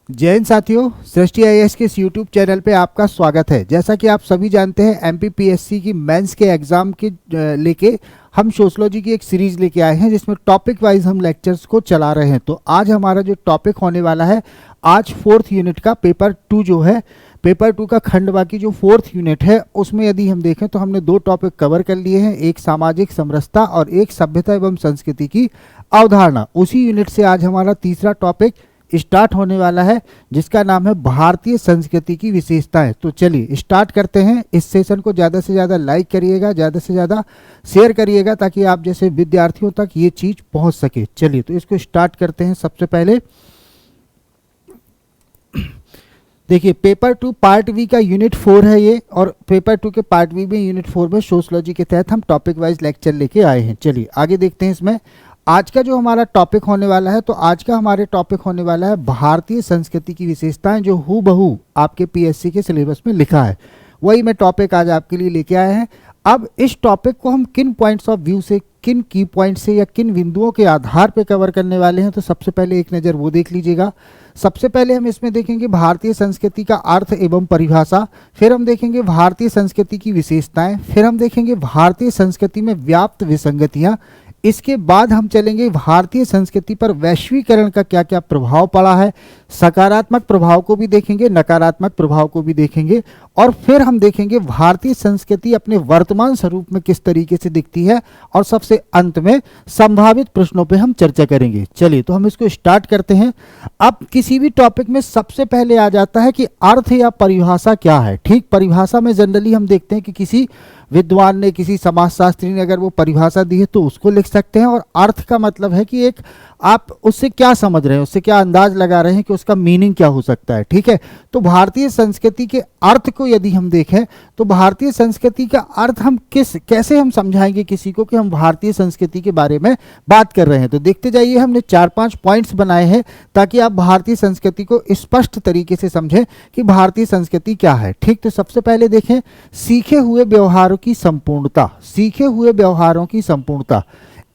जय हिंद साथियों, सृष्टि आईएएस के इस यूट्यूब चैनल पे आपका स्वागत है। जैसा कि आप सभी जानते हैं, एमपीपीएससी की मेंस के एग्ज़ाम के लेके हम सोशलॉजी की एक सीरीज़ लेके आए हैं, जिसमें टॉपिक वाइज हम लेक्चर्स को चला रहे हैं। तो आज हमारा जो टॉपिक होने वाला है, आज 4th यूनिट का पेपर 2 जो है, पेपर 2 का खंड बाकी जो 4th यूनिट है, उसमें यदि हम देखें तो हमने 2 टॉपिक कवर कर लिए हैं, एक सामाजिक समरसता और एक सभ्यता एवं संस्कृति की अवधारणा। उसी यूनिट से आज हमारा तीसरा टॉपिक स्टार्ट होने वाला है, जिसका नाम है भारतीय संस्कृति की विशेषताएं। तो चलिए स्टार्ट करते हैं। इस सेशन को ज़्यादा से ज़्यादा लाइक करिएगा, ज़्यादा से ज़्यादा शेयर करिएगा, ताकि आप जैसे विद्यार्थियों तक ये चीज़ पहुंच सके। चलिए तो इसको स्टार्ट करते हैं। सबसे पहले देखिए, पेपर 2 पार्ट वी का यूनिट 4 है ये, और पेपर 2 के पार्ट वी में यूनिट 4 में सोशलॉजी के तहत हम टॉपिक वाइज लेक्चर लेके आए हैं। चलिए आगे देखते हैं। इसमें आज का जो हमारा टॉपिक होने वाला है, तो आज का हमारे टॉपिक होने वाला है भारतीय संस्कृति की विशेषताएं, जो हूबहू आपके पीएससी के सिलेबस में लिखा है, वही मैं टॉपिक आज आपके लिए लेके आए हैं। अब इस टॉपिक को हम किन पॉइंट्स ऑफ व्यू से, किन की पॉइंट से या किन बिंदुओं के आधार पर कवर करने वाले हैं, तो सबसे पहले एक नज़र वो देख लीजिएगा। सबसे पहले हम इसमें देखेंगे भारतीय संस्कृति का अर्थ एवं परिभाषा, फिर हम देखेंगे भारतीय संस्कृति की विशेषताएं, फिर हम देखेंगे भारतीय संस्कृति में व्याप्त विसंगतियां। इसके बाद हम चलेंगे भारतीय संस्कृति पर वैश्वीकरण का क्या क्या प्रभाव पड़ा है, सकारात्मक प्रभाव को भी देखेंगे, नकारात्मक प्रभाव को भी देखेंगे, और फिर हम देखेंगे भारतीय संस्कृति अपने वर्तमान स्वरूप में किस तरीके से दिखती है, और सबसे अंत में संभावित प्रश्नों पे हम चर्चा करेंगे। चलिए तो हम इसको स्टार्ट करते हैं। अब किसी भी टॉपिक में सबसे पहले आ जाता है कि अर्थ या परिभाषा क्या है। ठीक, परिभाषा में जनरली हम देखते हैं कि किसी विद्वान ने, किसी समाजशास्त्री ने अगर वो परिभाषा दी है तो उसको लिख सकते हैं, और अर्थ का मतलब है कि एक आप उससे क्या समझ रहे हैं, उससे क्या अंदाज लगा रहे हैं कि उसका मीनिंग क्या हो सकता है। ठीक है, तो भारतीय संस्कृति के अर्थ को यदि हम देखें, तो भारतीय संस्कृति का अर्थ हम कैसे हम समझाएंगे किसी को कि हम भारतीय संस्कृति के बारे में बात कर रहे हैं। तो देखते जाइए, हमने 4-5 पॉइंट्स बनाए हैं ताकि आप भारतीय संस्कृति को स्पष्ट तरीके से समझें कि भारतीय संस्कृति क्या है। ठीक, तो सबसे पहले देखें, सीखे हुए व्यवहारों की संपूर्णता। सीखे हुए व्यवहारों की संपूर्णता,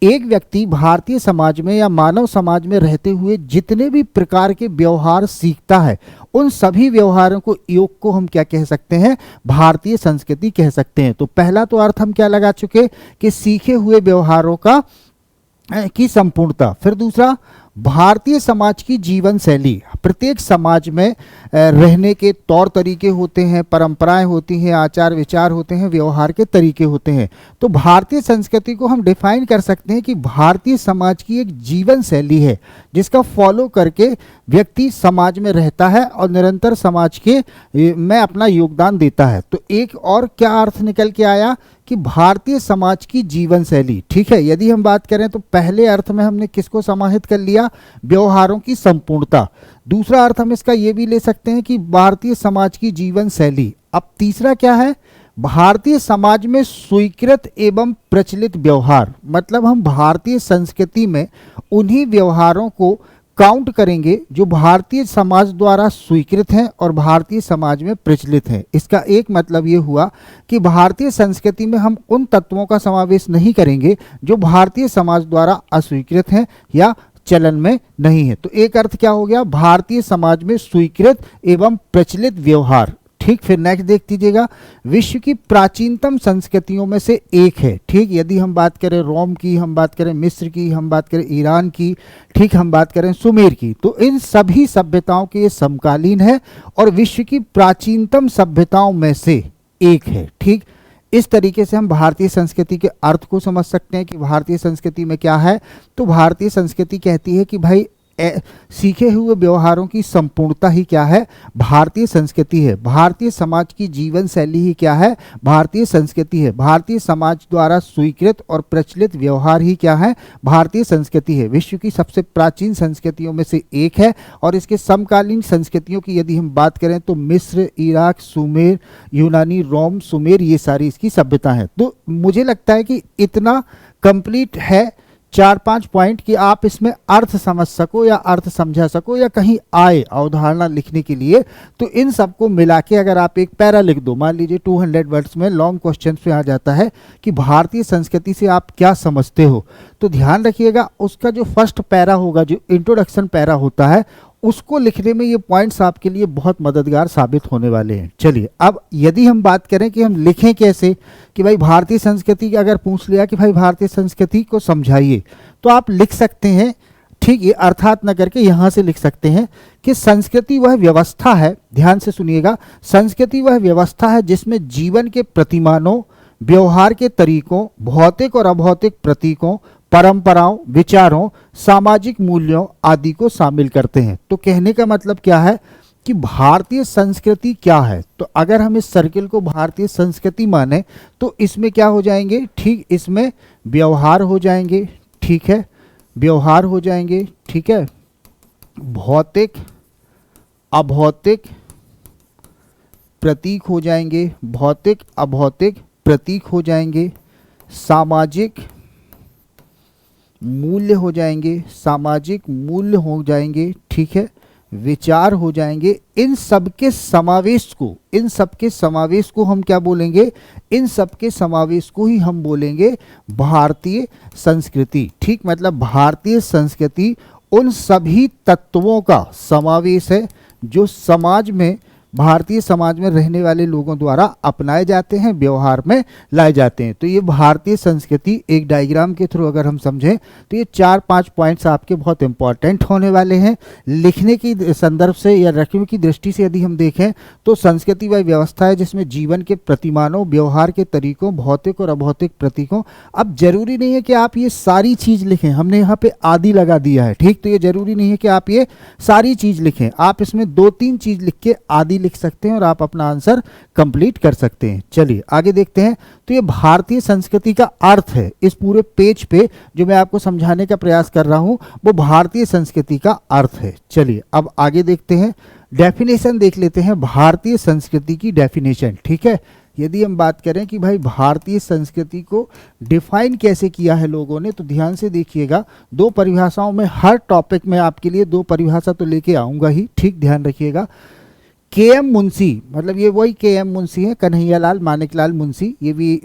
एक व्यक्ति भारतीय समाज में या मानव समाज में रहते हुए जितने भी प्रकार के व्यवहार सीखता है, उन सभी व्यवहारों को, योग को हम क्या कह सकते हैं, भारतीय संस्कृति कह सकते हैं। तो पहला तो अर्थ हम क्या लगा चुके कि सीखे हुए व्यवहारों की संपूर्णता। फिर दूसरा, भारतीय समाज की जीवन शैली। प्रत्येक समाज में रहने के तौर तरीके होते हैं, परंपराएं होती हैं, आचार विचार होते हैं, व्यवहार के तरीके होते हैं। तो भारतीय संस्कृति को हम डिफाइन कर सकते हैं कि भारतीय समाज की एक जीवन शैली है, जिसका फॉलो करके व्यक्ति समाज में रहता है और निरंतर समाज के में अपना योगदान देता है। तो एक और क्या अर्थ निकल के आया कि भारतीय समाज की जीवन शैली। ठीक है, यदि हम बात करें तो पहले अर्थ में हमने किसको समाहित कर लिया, व्यवहारों की संपूर्णता। दूसरा अर्थ हम इसका ये भी ले सकते हैं कि भारतीय समाज की जीवन शैली। अब तीसरा क्या है, भारतीय समाज में स्वीकृत एवं प्रचलित व्यवहार। मतलब हम भारतीय संस्कृति में उन्हीं व्यवहारों को काउंट करेंगे जो भारतीय समाज द्वारा स्वीकृत हैं और भारतीय समाज में प्रचलित हैं। इसका एक मतलब ये हुआ कि भारतीय संस्कृति में हम उन तत्वों का समावेश नहीं करेंगे जो भारतीय समाज द्वारा अस्वीकृत हैं या चलन में नहीं है। तो एक अर्थ क्या हो गया, भारतीय समाज में स्वीकृत एवं प्रचलित व्यवहार। ठीक, फिर नेक्स्ट देख लीजिएगा, विश्व की प्राचीनतम संस्कृतियों में से एक है। ठीक, यदि हम बात करें रोम की, हम बात करें मिस्र की, हम बात करें ईरान की, ठीक, हम बात करें सुमेर की, तो इन सभी सभ्यताओं के ये समकालीन है और विश्व की प्राचीनतम सभ्यताओं में से एक है। ठीक, इस तरीके से हम भारतीय संस्कृति के अर्थ को समझ सकते हैं कि भारतीय संस्कृति में क्या है। तो भारतीय संस्कृति कहती है कि भाई सीखे हुए व्यवहारों की संपूर्णता ही क्या है, भारतीय संस्कृति है। भारतीय समाज की जीवन शैली ही क्या है, भारतीय संस्कृति है। भारतीय समाज द्वारा स्वीकृत और प्रचलित व्यवहार ही क्या है, भारतीय संस्कृति है। विश्व की सबसे प्राचीन संस्कृतियों में से एक है, और इसके समकालीन संस्कृतियों की यदि हम बात करें तो मिस्र, इराक, सुमेर, यूनानी, रोम, सुमेर, ये सारी इसकी सभ्यता है। तो मुझे लगता है कि इतना कंप्लीट है 4-5 पॉइंट कि आप इसमें अर्थ समझ सको या अर्थ समझा सको या कहीं आए अवधारणा लिखने के लिए। तो इन सबको मिला के अगर आप एक पैरा लिख दो, मान लीजिए 200 वर्ड्स में, लॉन्ग क्वेश्चन में आ जाता है कि भारतीय संस्कृति से आप क्या समझते हो, तो ध्यान रखिएगा उसका जो फर्स्ट पैरा होगा, जो इंट्रोडक्शन पैरा होता है, उसको लिखने में ये पॉइंट्स आपके लिए बहुत मददगार साबित होने वाले हैं। चलिए अब यदि हम बात करें कि हम लिखें कैसे, कि भाई भारतीय संस्कृति का अगर पूछ लिया कि भाई भारतीय संस्कृति को समझाइए, तो आप लिख सकते हैं, ठीक, ये अर्थात न करके यहाँ से लिख सकते हैं कि संस्कृति वह व्यवस्था है, ध्यान से सुनिएगा, संस्कृति वह व्यवस्था है जिसमें जीवन के प्रतिमानों, व्यवहार के तरीकों, भौतिक और अभौतिक प्रतीकों, परंपराओं, विचारों, सामाजिक मूल्यों आदि को शामिल करते हैं। तो कहने का मतलब क्या है कि भारतीय संस्कृति क्या है, तो अगर हम इस सर्किल को भारतीय संस्कृति माने तो इसमें क्या हो जाएंगे, ठीक, इसमें व्यवहार हो जाएंगे, ठीक है, व्यवहार हो जाएंगे, ठीक है, भौतिक अभौतिक प्रतीक हो जाएंगे, भौतिक अभौतिक प्रतीक हो जाएंगे, सामाजिक मूल्य हो जाएंगे, सामाजिक मूल्य हो जाएंगे, ठीक है, विचार हो जाएंगे। इन सब के समावेश को, इन सब के समावेश को हम क्या बोलेंगे, इन सब के समावेश को ही हम बोलेंगे भारतीय संस्कृति, ठीक, मतलब भारतीय संस्कृति उन सभी तत्वों का समावेश है जो समाज में, भारतीय समाज में रहने वाले लोगों द्वारा अपनाए जाते हैं, व्यवहार में लाए जाते हैं। तो ये भारतीय संस्कृति एक डायग्राम के थ्रू अगर हम समझें तो ये 4-5 पॉइंट्स आपके बहुत इंपॉर्टेंट होने वाले हैं। लिखने की संदर्भ से या रखने की दृष्टि से यदि हम देखें तो संस्कृति वह व्यवस्था है जिसमें जीवन के प्रतिमानों, व्यवहार के तरीकों, भौतिक और अभौतिक प्रतीकों। अब जरूरी नहीं है कि आप ये सारी चीज़ लिखें, हमने यहाँ पे आदि लगा दिया है, ठीक, तो ये जरूरी नहीं है कि आप ये सारी चीज़ लिखें, आप इसमें 2-3 चीज़ लिख के आदि लिख सकते हैं और आप अपना आंसर कंप्लीट कर सकते हैं। चलिए आगे देखते हैं। तो ये भारतीय संस्कृति का अर्थ है, इस पूरे पेज पे जो मैं आपको समझाने का प्रयास कर रहा हूं वो भारतीय संस्कृति का अर्थ है। चलिए अब आगे देखते हैं, डेफिनेशन देख लेते हैं भारतीय संस्कृति की डेफिनेशन, ठीक है। यदि हम बात करें कि भाई भारतीय संस्कृति को डिफाइन कैसे किया है लोगों ने, तो ध्यान से देखिएगा, 2 परिभाषाओं में, हर टॉपिक में आपके लिए 2 परिभाषा तो लेके आऊंगा ही, ठीक, ध्यान रखिएगा। के.एम. मुंशी, मतलब ये वही के.एम. मुंशी हैं, कन्हैयालाल मानिकलाल मुंशी, ये भी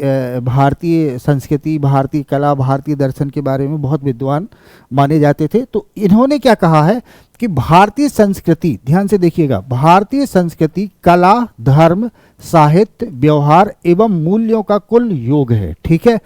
भारतीय संस्कृति, भारतीय कला, भारतीय दर्शन के बारे में बहुत विद्वान माने जाते थे। तो इन्होंने क्या कहा है कि भारतीय संस्कृति, ध्यान से देखिएगा, भारतीय संस्कृति कला, धर्म, साहित्य, व्यवहार एवं मूल्यों का कुल योग है, ठीक है।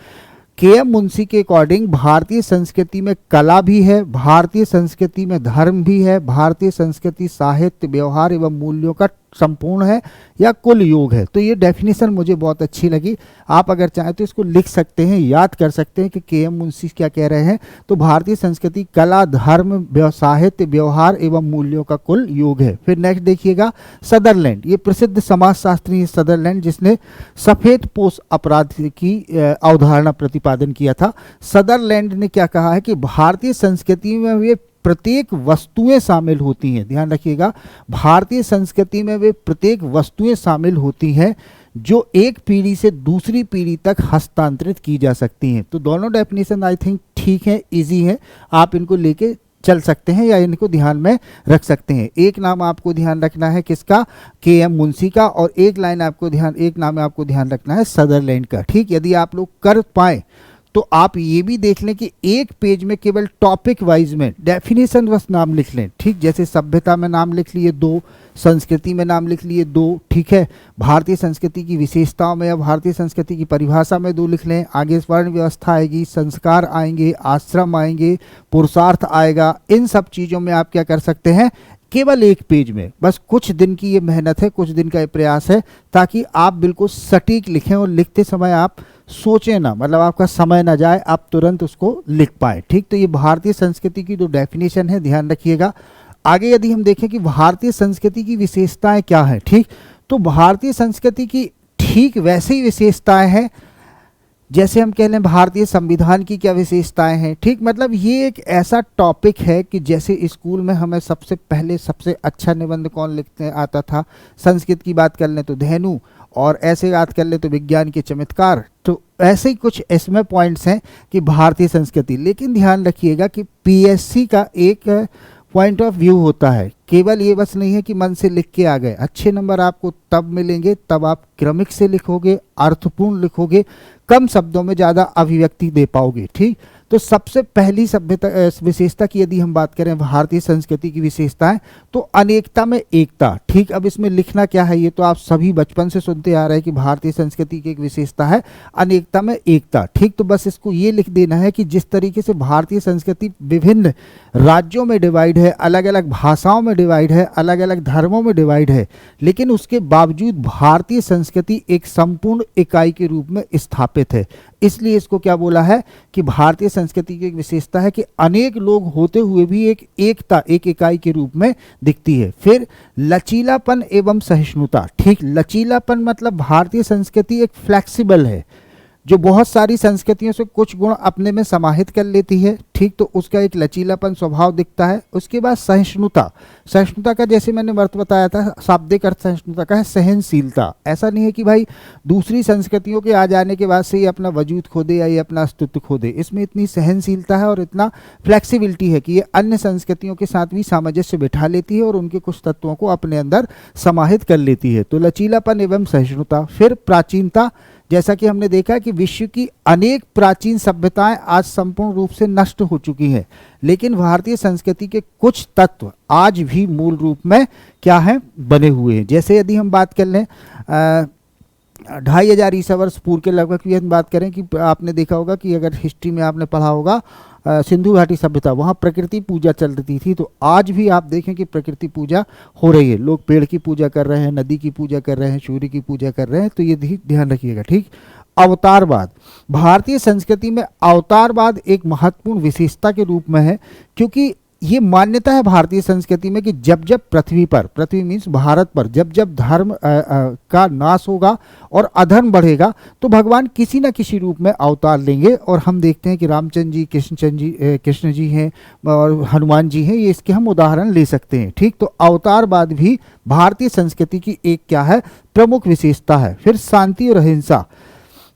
के.एम. मुंशी के अकॉर्डिंग भारतीय संस्कृति में कला भी है, भारतीय संस्कृति में धर्म भी है, भारतीय संस्कृति साहित्य, व्यवहार एवं मूल्यों का संपूर्ण है या कुल योग है। तो ये डेफिनेशन मुझे बहुत अच्छी लगी, आप अगर चाहें तो इसको लिख सकते हैं, याद कर सकते हैं कि के.एम. मुंशी क्या कह रहे हैं। तो भारतीय संस्कृति कला, धर्म, साहित्य, व्यवहार एवं मूल्यों का कुल योग है। फिर नेक्स्ट देखिएगा, सदरलैंड, ये प्रसिद्ध समाजशास्त्री सदरलैंड जिसने सफेद पोश अपराध की अवधारणा प्रतिपादन किया था। सदरलैंड ने क्या कहा है कि भारतीय संस्कृति में वे प्रत्येक वस्तुएं शामिल होती हैं, ध्यान रखिएगा, भारतीय संस्कृति में वे प्रत्येक वस्तुएं शामिल होती हैं जो एक पीढ़ी से दूसरी पीढ़ी तक हस्तांतरित की जा सकती हैं। तो दोनों डेफिनेशन आई थिंक ठीक है, इजी है, आप इनको लेके चल सकते हैं या इनको ध्यान में रख सकते हैं। एक नाम आपको ध्यान रखना है किसका, के.एम. मुंशी का, और एक नाम आपको ध्यान रखना है सदरलैंड का, ठीक। यदि आप लोग कर पाए तो आप ये भी देख लें कि एक पेज में केवल टॉपिक वाइज में डेफिनेशन बस नाम लिख लें, ठीक। जैसे सभ्यता में नाम लिख लिए 2, संस्कृति में नाम लिख लिए 2, ठीक है। भारतीय संस्कृति की विशेषताओं में या भारतीय संस्कृति की परिभाषा में 2 लिख लें। आगे वर्ण व्यवस्था आएगी, संस्कार आएंगे, आश्रम आएंगे, पुरुषार्थ आएगा। इन सब चीज़ों में आप क्या कर सकते हैं, केवल एक पेज में, बस कुछ दिन की ये मेहनत है, कुछ दिन का ये प्रयास है, ताकि आप बिल्कुल सटीक लिखें और लिखते समय आप सोचें ना, मतलब आपका समय ना जाए, आप तुरंत उसको लिख पाए, ठीक। तो ये भारतीय संस्कृति की 2 डेफिनेशन है, ध्यान रखिएगा। आगे यदि हम देखें कि भारतीय संस्कृति की विशेषताएं क्या हैं, ठीक, तो भारतीय संस्कृति की ठीक वैसे ही विशेषताएं हैं जैसे हम कह लें भारतीय संविधान की क्या विशेषताएं हैं, ठीक। मतलब ये एक ऐसा टॉपिक है कि जैसे स्कूल में हमें सबसे पहले सबसे अच्छा निबंध कौन लिखते आता था, संस्कृत की बात कर लें तो धेनु, और ऐसे बात कर ले तो विज्ञान के चमत्कार। तो ऐसे ही कुछ इसमें पॉइंट्स हैं कि भारतीय संस्कृति। लेकिन ध्यान रखिएगा कि पीएससी का एक पॉइंट ऑफ व्यू होता है, केवल ये बस नहीं है कि मन से लिख के आ गए। अच्छे नंबर आपको तब मिलेंगे तब आप क्रमिक से लिखोगे, अर्थपूर्ण लिखोगे, कम शब्दों में ज़्यादा अभिव्यक्ति दे पाओगे, ठीक। तो सबसे पहली सभ्यता विशेषता की यदि हम बात करें भारतीय संस्कृति की विशेषताएं, तो अनेकता में एकता। ठीक, अब इसमें लिखना क्या है, ये तो आप सभी बचपन से सुनते आ रहे हैं कि भारतीय संस्कृति की एक विशेषता है अनेकता में एकता। ठीक, तो बस इसको ये लिख देना है कि जिस तरीके से भारतीय संस्कृति विभिन्न राज्यों में डिवाइड है, अलग अलग भाषाओं में डिवाइड है, अलग अलग धर्मों में डिवाइड है, लेकिन उसके बावजूद भारतीय संस्कृति एक संपूर्ण इकाई के रूप में स्थापित है। इसलिए इसको क्या बोला है कि भारतीय संस्कृति की एक विशेषता है कि अनेक लोग होते हुए भी एक एकता, एक इकाई के रूप में दिखती है। फिर लचीलापन एवं सहिष्णुता। ठीक, लचीलापन मतलब भारतीय संस्कृति एक फ्लेक्सिबल है, जो बहुत सारी संस्कृतियों से कुछ गुण अपने में समाहित कर लेती है। ठीक, तो उसका एक लचीलापन स्वभाव दिखता है। उसके बाद सहिष्णुता। सहिष्णुता का जैसे मैंने अर्थ बताया था, शाब्दिक अर्थ सहिष्णुता का है सहनशीलता। ऐसा नहीं है कि भाई दूसरी संस्कृतियों के आ जाने के बाद से ये अपना वजूद खो दे या ये अपना अस्तित्व खो दे। इसमें इतनी सहनशीलता है और इतना फ्लेक्सिबिलिटी है कि ये अन्य संस्कृतियों के साथ भी सामंजस्य बिठा लेती है और उनके कुछ तत्वों को अपने अंदर समाहित कर लेती है। तो लचीलापन एवं सहिष्णुता। फिर प्राचीनता। जैसा कि हमने देखा कि विश्व की अनेक प्राचीन सभ्यताएं आज संपूर्ण रूप से नष्ट हो चुकी हैं, लेकिन भारतीय संस्कृति के कुछ तत्व आज भी मूल रूप में क्या हैं, बने हुए हैं। जैसे यदि हम बात कर लें 2500 ईसा वर्ष पूर्व के लगभग की हम बात करें कि आपने देखा होगा कि अगर हिस्ट्री में आपने पढ़ा होगा सिंधु घाटी सभ्यता, वहाँ प्रकृति पूजा चल रही थी। तो आज भी आप देखें कि प्रकृति पूजा हो रही है, लोग पेड़ की पूजा कर रहे हैं, नदी की पूजा कर रहे हैं, सूर्य की पूजा कर रहे हैं। तो ये ध्यान रखिएगा। ठीक, अवतारवाद। भारतीय संस्कृति में अवतारवाद एक महत्वपूर्ण विशेषता के रूप में है, क्योंकि ये मान्यता है भारतीय संस्कृति में कि जब जब पृथ्वी पर, पृथ्वी मीन्स भारत पर, जब जब धर्म का नाश होगा और अधर्म बढ़ेगा, तो भगवान किसी न किसी रूप में अवतार लेंगे। और हम देखते हैं कि रामचंद्र जी, कृष्ण जी हैं और हनुमान जी हैं, ये इसके हम उदाहरण ले सकते हैं। ठीक, तो अवतारवाद भी भारतीय संस्कृति की एक क्या है, प्रमुख विशेषता है। फिर शांति और अहिंसा।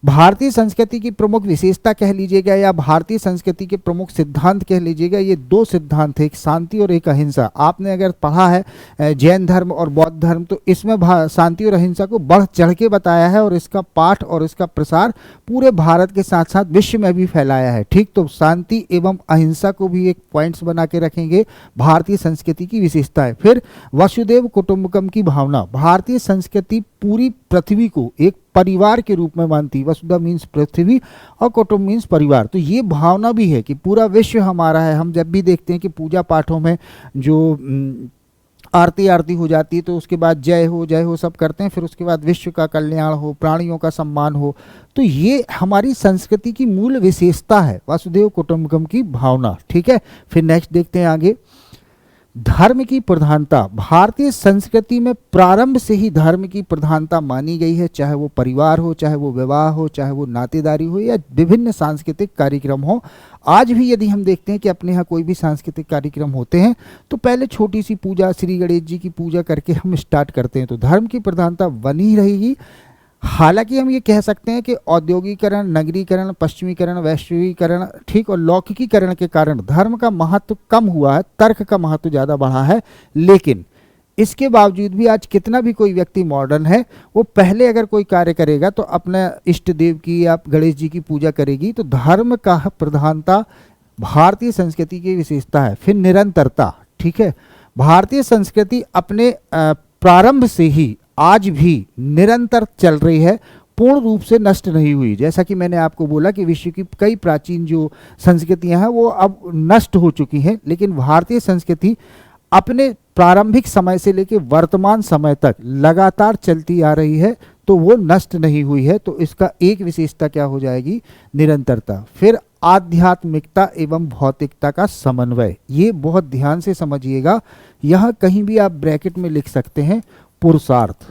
भारतीय संस्कृति की प्रमुख विशेषता कह लीजिएगा या भारतीय संस्कृति के प्रमुख सिद्धांत कह लीजिएगा, ये दो सिद्धांत है, एक शांति और एक अहिंसा। आपने अगर पढ़ा है जैन धर्म और बौद्ध धर्म, तो इसमें शांति और अहिंसा को बढ़ चढ़ के बताया है और इसका पाठ और इसका प्रसार पूरे भारत के साथ साथ विश्व में भी फैलाया है। ठीक, तो शांति एवं अहिंसा को भी एक पॉइंट्स बना के रखेंगे भारतीय संस्कृति की विशेषता है। फिर वसुदेव कुटुंबकम की भावना। भारतीय संस्कृति पूरी पृथ्वी को एक परिवार के रूप में मानती है। वसुधा मीन्स पृथ्वी और कुटुंब मीन्स परिवार। तो ये भावना भी है कि पूरा विश्व हमारा है। हम जब भी देखते हैं कि पूजा पाठों में जो आरती हो जाती है, तो उसके बाद जय हो सब करते हैं, फिर उसके बाद विश्व का कल्याण हो, प्राणियों का सम्मान हो। तो ये हमारी संस्कृति की मूल विशेषता है, वसुधैव कुटुंबकम की भावना। ठीक है, फिर नेक्स्ट देखते हैं आगे। धर्म की प्रधानता। भारतीय संस्कृति में प्रारंभ से ही धर्म की प्रधानता मानी गई है, चाहे वो परिवार हो, चाहे वो विवाह हो, चाहे वो नातेदारी हो या विभिन्न सांस्कृतिक कार्यक्रम हो। आज भी यदि हम देखते हैं कि अपने यहाँ कोई भी सांस्कृतिक कार्यक्रम होते हैं, तो पहले छोटी सी पूजा, श्री गणेश जी की पूजा करके हम स्टार्ट करते हैं। तो धर्म की प्रधानता बनी रहेगी। हालांकि हम ये कह सकते हैं कि औद्योगिकरण, नगरीकरण, पश्चिमीकरण, वैश्वीकरण, ठीक, और लौकिकीकरण के कारण धर्म का महत्व कम हुआ है, तर्क का महत्व ज़्यादा बढ़ा है। लेकिन इसके बावजूद भी आज कितना भी कोई व्यक्ति मॉडर्न है, वो पहले अगर कोई कार्य करेगा तो अपने इष्ट देव की या गणेश जी की पूजा करेगी। तो धर्म का प्रधानता भारतीय संस्कृति की विशेषता है। फिर निरंतरता। ठीक है, भारतीय संस्कृति अपने प्रारंभ से ही आज भी निरंतर चल रही है, पूर्ण रूप से नष्ट नहीं हुई। जैसा कि मैंने आपको बोला कि विश्व की कई प्राचीन जो संस्कृतियां हैं वो अब नष्ट हो चुकी हैं, लेकिन भारतीय संस्कृति अपने प्रारंभिक समय से लेकर वर्तमान समय तक लगातार चलती आ रही है, तो वो नष्ट नहीं हुई है। तो इसका एक विशेषता क्या हो जाएगी, निरंतरता। फिर आध्यात्मिकता एवं भौतिकता का समन्वय। ये बहुत ध्यान से समझिएगा, यह कहीं भी आप ब्रैकेट में लिख सकते हैं पुरुषार्थ।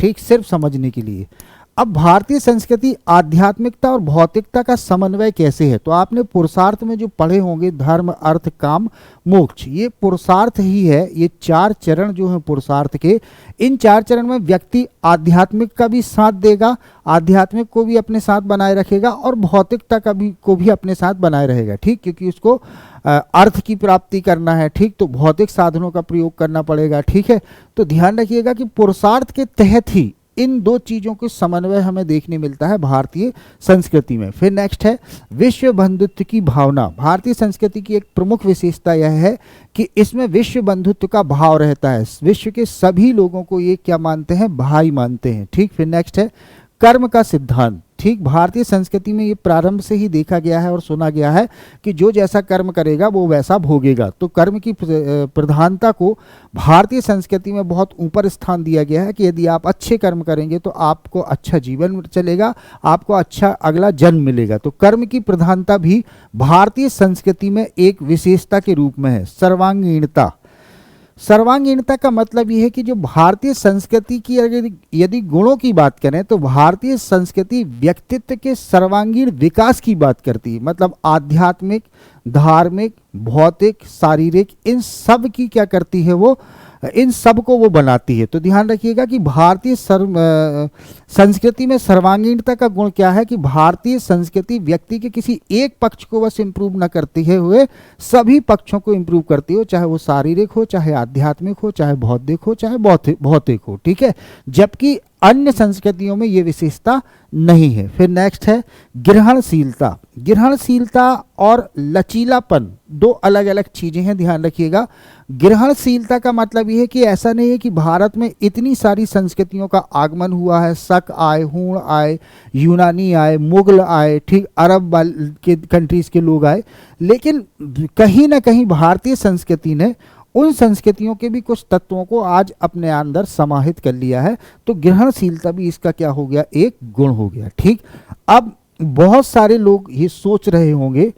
ठीक, सिर्फ समझने के लिए। अब भारतीय संस्कृति आध्यात्मिकता और भौतिकता का समन्वय कैसे है, तो आपने पुरुषार्थ में जो पढ़े होंगे धर्म, अर्थ, काम, मोक्ष, ये पुरुषार्थ ही है। ये 4 चरण जो हैं पुरुषार्थ के, इन 4 चरण में व्यक्ति आध्यात्मिक का भी साथ देगा, आध्यात्मिक को भी अपने साथ बनाए रखेगा और भौतिकता को भी अपने साथ बनाए रहेगा। ठीक, क्योंकि उसको अर्थ की प्राप्ति करना है। ठीक, तो भौतिक साधनों का प्रयोग करना पड़ेगा। ठीक है, तो ध्यान रखिएगा कि पुरुषार्थ के तहत ही इन दो चीज़ों के समन्वय हमें देखने मिलता है भारतीय संस्कृति में। फिर नेक्स्ट है विश्व बंधुत्व की भावना। भारतीय संस्कृति की एक प्रमुख विशेषता यह है कि इसमें विश्व बंधुत्व का भाव रहता है। विश्व के सभी लोगों को ये क्या मानते हैं, भाई मानते हैं। ठीक, फिर नेक्स्ट है कर्म का सिद्धांत। ठीक, भारतीय संस्कृति में ये प्रारंभ से ही देखा गया है और सुना गया है कि जो जैसा कर्म करेगा वो वैसा भोगेगा। तो कर्म की प्रधानता को भारतीय संस्कृति में बहुत ऊपर स्थान दिया गया है कि यदि आप अच्छे कर्म करेंगे तो आपको अच्छा जीवन चलेगा, आपको अच्छा अगला जन्म मिलेगा। तो कर्म की प्रधानता भी भारतीय संस्कृति में एक विशेषता के रूप में है। सर्वांगीणता। सर्वांगीणता का मतलब यह है कि जो भारतीय संस्कृति की यदि गुणों की बात करें तो भारतीय संस्कृति व्यक्तित्व के सर्वांगीण विकास की बात करती है। मतलब आध्यात्मिक, धार्मिक, भौतिक, शारीरिक, इन सब की क्या करती है, वो इन सब को वो बनाती है। तो ध्यान रखिएगा कि भारतीय संस्कृति में सर्वांगीणता का गुण क्या है कि भारतीय संस्कृति व्यक्ति के किसी एक पक्ष को बस इंप्रूव न करती है, हुए सभी पक्षों को इंप्रूव करती हो, चाहे वो शारीरिक हो, चाहे आध्यात्मिक हो, चाहे बौद्धिक हो, चाहे भौतिक हो। ठीक है, जबकि अन्य संस्कृतियों में ये विशेषता नहीं है। फिर नेक्स्ट है ग्रहणशीलता। ग्रहणशीलता और लचीलापन दो अलग अलग चीजें हैं, ध्यान रखिएगा। ग्रहणशीलता का मतलब यह है कि ऐसा नहीं है कि भारत में इतनी सारी संस्कृतियों का आगमन हुआ है, शक आए, हूण आए, यूनानी आए, मुगल आए, ठीक, अरब के कंट्रीज के लोग आए, लेकिन कहीं ना कहीं भारतीय संस्कृति ने उन संस्कृतियों के भी कुछ तत्वों को आज अपने अंदर समाहित कर लिया है। तो ग्रहणशीलता भी इसका क्या हो गया, एक गुण हो गया। ठीक, अब बहुत सारे लोग ये सोच रहे होंगे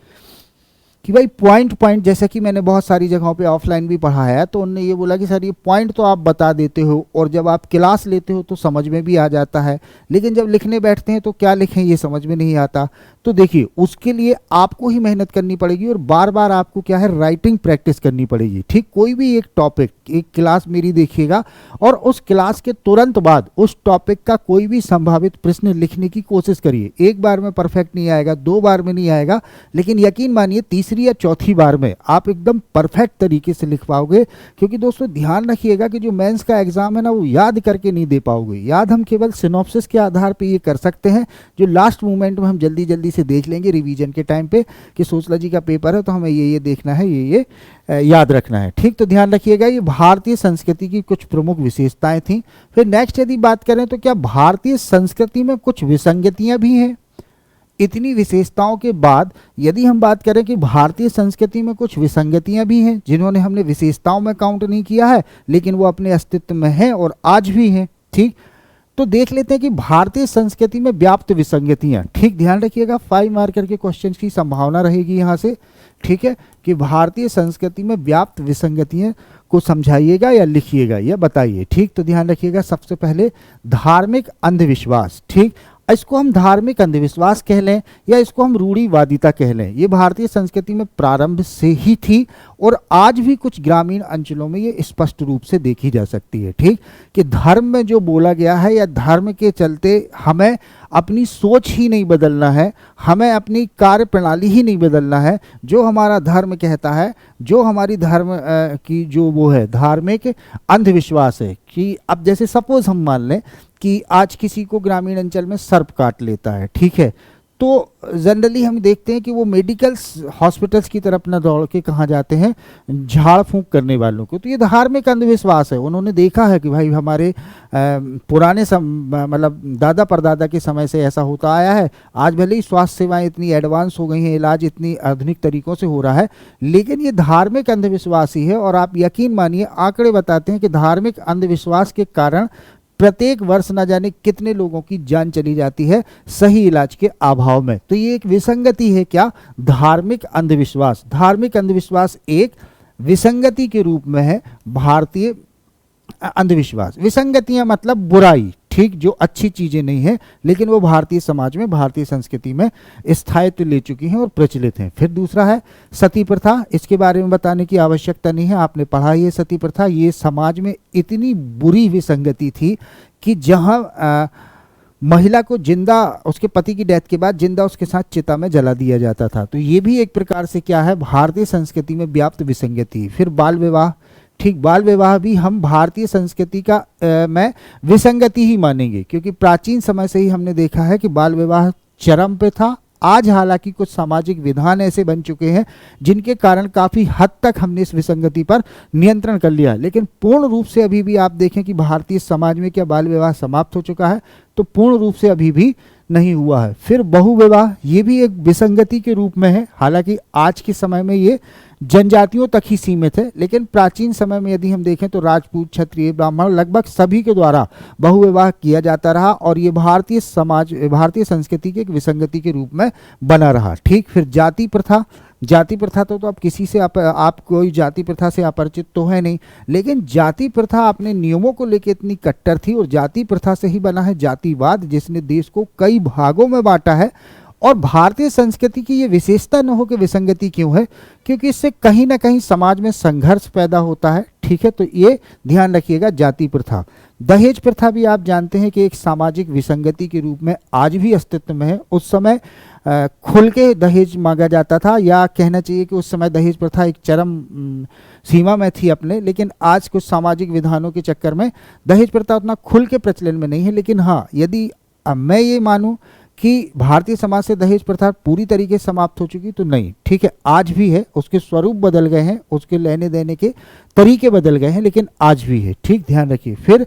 कि भाई पॉइंट जैसे कि मैंने बहुत सारी जगहों पे ऑफलाइन भी पढ़ाया है, तो उन्होंने ये बोला कि सर ये पॉइंट तो आप बता देते हो और जब आप क्लास लेते हो तो समझ में भी आ जाता है, लेकिन जब लिखने बैठते हैं तो क्या लिखें ये समझ में नहीं आता। तो देखिए उसके लिए आपको ही मेहनत करनी पड़ेगी और बार बार आपको क्या है, राइटिंग प्रैक्टिस करनी पड़ेगी। ठीक, कोई भी एक टॉपिक, एक क्लास मेरी देखिएगा और उस क्लास के तुरंत बाद उस टॉपिक का कोई भी संभावित प्रश्न लिखने की कोशिश करिए। एक बार में परफेक्ट नहीं आएगा, 2 बार में नहीं आएगा, लेकिन यकीन मानिए तीसरी या चौथी बार में आप एकदम परफेक्ट तरीके से लिख पाओगे। क्योंकि दोस्तों ध्यान रखिएगा कि जो मेंस का एग्जाम है ना, वो याद करके नहीं दे पाओगे। याद हम केवल सिनॉप्सिस के आधार पे ये कर सकते हैं, जो लास्ट मोमेंट में हम जल्दी जल्दी से देख लेंगे रिवीजन के टाइम पे कि सोशियोलॉजी का पेपर है तो हमें ये देखना है, ये याद रखना है। ठीक, तो ध्यान रखिएगा ये भारतीय संस्कृति की कुछ प्रमुख विशेषताएं थी। फिर नेक्स्ट यदि बात करें तो क्या भारतीय संस्कृति में कुछ विसंगतियां भी हैं। इतनी विशेषताओं के बाद यदि हम बात करें कि भारतीय संस्कृति में कुछ विसंगतियां भी हैं जिन्होंने हमने विशेषताओं में काउंट नहीं किया है, लेकिन वो अपने अस्तित्व में हैं और आज भी हैं। ठीक, तो देख लेते हैं कि भारतीय संस्कृति में व्याप्त विसंगतियां। ठीक, ध्यान रखिएगा 5 मार्कर के क्वेश्चन की संभावना रहेगी यहाँ से। ठीक है, कि भारतीय संस्कृति में व्याप्त विसंगतियां को समझाइएगा या लिखिएगा या बताइए। ठीक, तो ध्यान रखिएगा सबसे पहले धार्मिक अंधविश्वास। ठीक, इसको हम धार्मिक अंधविश्वास कह लें या इसको हम रूढ़िवादिता कह लें, ये भारतीय संस्कृति में प्रारंभ से ही थी और आज भी कुछ ग्रामीण अंचलों में ये स्पष्ट रूप से देखी जा सकती है। ठीक, कि धर्म में जो बोला गया है या धर्म के चलते हमें अपनी सोच ही नहीं बदलना है, हमें अपनी कार्य प्रणाली ही नहीं बदलना है। जो हमारा धर्म कहता है, जो हमारी धर्म की जो वो है धार्मिक अंधविश्वास है कि अब जैसे सपोज हम मान लें कि आज किसी को ग्रामीण अंचल में सर्प काट लेता है। ठीक है, तो जनरली हम देखते हैं कि वो मेडिकल हॉस्पिटल्स की तरफ न दौड़ के कहाँ जाते हैं, झाड़ फूंक करने वालों को। तो ये धार्मिक अंधविश्वास है। उन्होंने देखा है कि भाई हमारे पुराने मतलब दादा परदादा के समय से ऐसा होता आया है। आज भले ही स्वास्थ्य सेवाएं इतनी एडवांस हो गई हैं, इलाज इतनी आधुनिक तरीकों से हो रहा है, लेकिन ये धार्मिक अंधविश्वास ही है। और आप यकीन मानिए आंकड़े बताते हैं कि धार्मिक अंधविश्वास के कारण प्रत्येक वर्ष न जाने कितने लोगों की जान चली जाती है सही इलाज के अभाव में। तो ये एक विसंगति है। क्या? धार्मिक अंधविश्वास। धार्मिक अंधविश्वास एक विसंगति के रूप में है भारतीय अंधविश्वास। विसंगतियां मतलब बुराई, ठीक, जो अच्छी चीजें नहीं है, लेकिन वो भारतीय समाज में, भारतीय संस्कृति में स्थायित्व ले चुकी हैं और प्रचलित हैं। फिर दूसरा है सती प्रथा। इसके बारे में बताने की आवश्यकता नहीं है, आपने पढ़ा ही है। सती प्रथा ये समाज में इतनी बुरी विसंगति थी कि जहां महिला को जिंदा, उसके पति की डेथ के बाद जिंदा उसके साथ चिता में जला दिया जाता था। तो ये भी एक प्रकार से क्या है, भारतीय संस्कृति में व्याप्त विसंगति। फिर बाल विवाह, ठीक, बाल विवाह भी हम भारतीय संस्कृति का में विसंगति ही मानेंगे, क्योंकि प्राचीन समय से ही हमने देखा है कि बाल विवाह चरम पे था। आज हालांकि कुछ सामाजिक विधान ऐसे बन चुके हैं जिनके कारण काफ़ी हद तक हमने इस विसंगति पर नियंत्रण कर लिया है, लेकिन पूर्ण रूप से अभी भी आप देखें कि भारतीय समाज में क्या बाल विवाह समाप्त हो चुका है, तो पूर्ण रूप से अभी भी नहीं हुआ है। फिर बहुविवाह, ये भी एक विसंगति के रूप में है। हालांकि आज के समय में ये जनजातियों तक ही सीमित है, लेकिन प्राचीन समय में यदि हम देखें तो राजपूत, क्षत्रिय, ब्राह्मण लगभग सभी के द्वारा बहुविवाह किया जाता रहा और ये भारतीय समाज, भारतीय संस्कृति के एक विसंगति के रूप में बना रहा। ठीक, फिर जाति प्रथा। जाति प्रथा तो आप किसी से आप कोई जाति प्रथा से अपरिचित तो है नहीं, लेकिन जाति प्रथा अपने नियमों को लेकर इतनी कट्टर थी और जाति प्रथा से ही बना है जातिवाद, जिसने देश को कई भागों में बांटा है। और भारतीय संस्कृति की ये विशेषता न हो कि विसंगति क्यों है, क्योंकि इससे कहीं ना कहीं समाज में संघर्ष पैदा होता है। ठीक है, तो ये ध्यान रखिएगा। जाति प्रथा, दहेज प्रथा भी आप जानते हैं कि एक सामाजिक विसंगति के रूप में आज भी अस्तित्व में है। उस समय खुल के दहेज मांगा जाता था, या कहना चाहिए कि उस समय दहेज प्रथा एक चरम सीमा में थी अपने, लेकिन आज कुछ सामाजिक विधानों के चक्कर में दहेज प्रथा उतना खुल के प्रचलन में नहीं है। लेकिन हाँ, यदि मैं ये मानूं कि भारतीय समाज से दहेज प्रथा पूरी तरीके से समाप्त हो चुकी, तो नहीं। ठीक है, आज भी है, उसके स्वरूप बदल गए हैं, उसके लेने देने के तरीके बदल गए हैं, लेकिन आज भी है। ठीक, ध्यान रखिए। फिर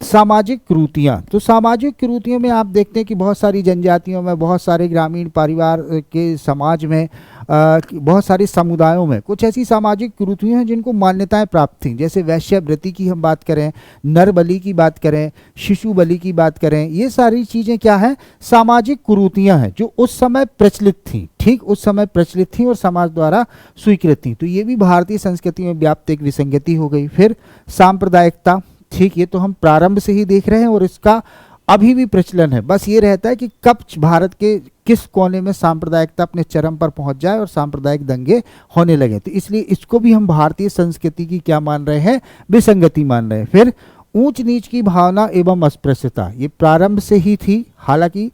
सामाजिक कुरीतियाँ, तो सामाजिक कुरीतियों में आप देखते हैं कि बहुत सारी जनजातियों में, बहुत सारे ग्रामीण परिवार के समाज में, बहुत सारे समुदायों में कुछ ऐसी सामाजिक कुरीतियाँ हैं जिनको मान्यताएं प्राप्त थीं, जैसे वैश्यवृत्ति की हम बात करें, नर बलि की बात करें, शिशु बलि की बात करें, ये सारी चीज़ें क्या हैं, सामाजिक कुरीतियाँ हैं जो उस समय प्रचलित थीं। ठीक, उस समय प्रचलित थीं और समाज द्वारा स्वीकृत थीं, तो ये भी भारतीय संस्कृति में व्याप्त एक विसंगति हो गई। फिर सांप्रदायिकता। ठीक, ये तो हम प्रारंभ से ही देख रहे हैं और इसका अभी भी प्रचलन है। बस ये रहता है कि कब भारत के किस कोने में सांप्रदायिकता अपने चरम पर पहुंच जाए और सांप्रदायिक दंगे होने लगे, तो इसलिए इसको भी हम भारतीय संस्कृति की क्या मान रहे हैं, विसंगति मान रहे हैं। फिर ऊंच नीच की भावना एवं अस्पृश्यता, ये प्रारंभ से ही थी। हालांकि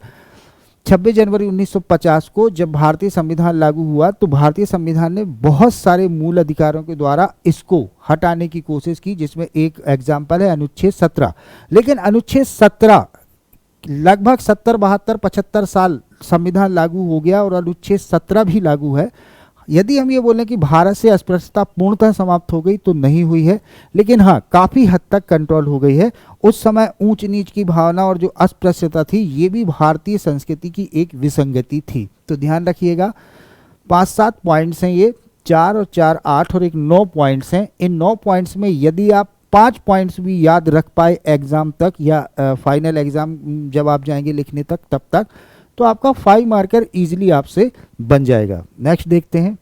26 जनवरी 1950 को जब भारतीय संविधान लागू हुआ तो भारतीय संविधान ने बहुत सारे मूल अधिकारों के द्वारा इसको हटाने की कोशिश की, जिसमें एक एग्जाम्पल है अनुच्छेद 17। लेकिन अनुच्छेद 17 लगभग 70, 72, 75 साल संविधान लागू हो गया और अनुच्छेद 17 भी लागू है। यदि हम ये बोलें कि भारत से अस्पृश्यता पूर्णतः समाप्त हो गई तो नहीं हुई है, लेकिन हाँ काफ़ी हद तक कंट्रोल हो गई है। उस समय ऊंच नीच की भावना और जो अस्पृश्यता थी ये भी भारतीय संस्कृति की एक विसंगति थी। तो ध्यान रखिएगा, 5-7 पॉइंट्स हैं ये, 4 और 4 8 और एक 9 पॉइंट्स हैं। इन 9 पॉइंट्स में यदि आप 5 पॉइंट्स भी याद रख पाए एग्जाम तक या फाइनल एग्जाम जब आप जाएंगे लिखने तक, तब तक तो आपका 5 मार्कर इजीली आपसे बन जाएगा। नेक्स्ट देखते हैं,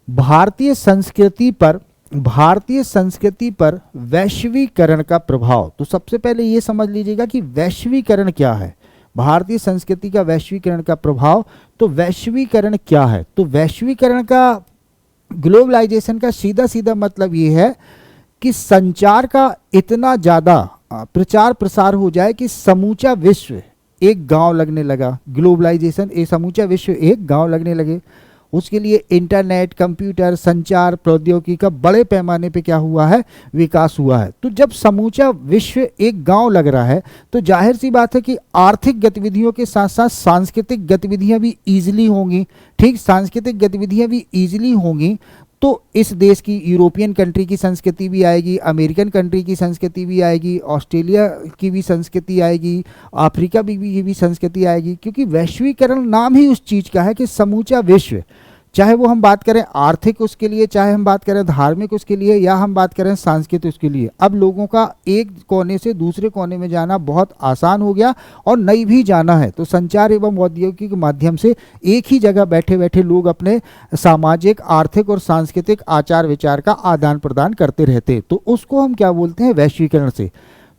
भारतीय संस्कृति पर वैश्वीकरण का प्रभाव। तो सबसे पहले ये समझ लीजिएगा कि वैश्वीकरण क्या है, भारतीय संस्कृति का वैश्वीकरण का प्रभाव। तो वैश्वीकरण क्या है, तो वैश्वीकरण का, ग्लोबलाइजेशन का सीधा सीधा मतलब ये है कि संचार का इतना ज़्यादा प्रचार प्रसार हो जाए कि समूचा विश्व एक गांव लगने लगा। ग्लोबलाइजेशन, ये समूचा विश्व एक गांव लगने लगे। उसके लिए इंटरनेट, कंप्यूटर, संचार प्रौद्योगिकी का बड़े पैमाने पे क्या हुआ है, विकास हुआ है। तो जब समूचा विश्व एक गांव लग रहा है तो जाहिर सी बात है कि आर्थिक गतिविधियों के साथ साथ सांस्कृतिक गतिविधियां भी ईजिली होंगी। ठीक, सांस्कृतिक गतिविधियां भी ईजिली होंगी तो इस देश की, यूरोपियन कंट्री की संस्कृति भी आएगी, अमेरिकन कंट्री की संस्कृति भी आएगी, ऑस्ट्रेलिया की भी संस्कृति आएगी, अफ्रीका की भी संस्कृति आएगी। क्योंकि वैश्वीकरण नाम ही उस चीज़ का है कि समूचा विश्व, चाहे वो हम बात करें आर्थिक उसके लिए, चाहे हम बात करें धार्मिक उसके लिए, या हम बात करें सांस्कृतिक उसके लिए, अब लोगों का एक कोने से दूसरे कोने में जाना बहुत आसान हो गया और नहीं भी जाना है तो संचार एवं औद्योगिक के माध्यम से एक ही जगह बैठे बैठे लोग अपने सामाजिक, आर्थिक और सांस्कृतिक आचार विचार का आदान प्रदान करते रहते, तो उसको हम क्या बोलते हैं, वैश्वीकरण से।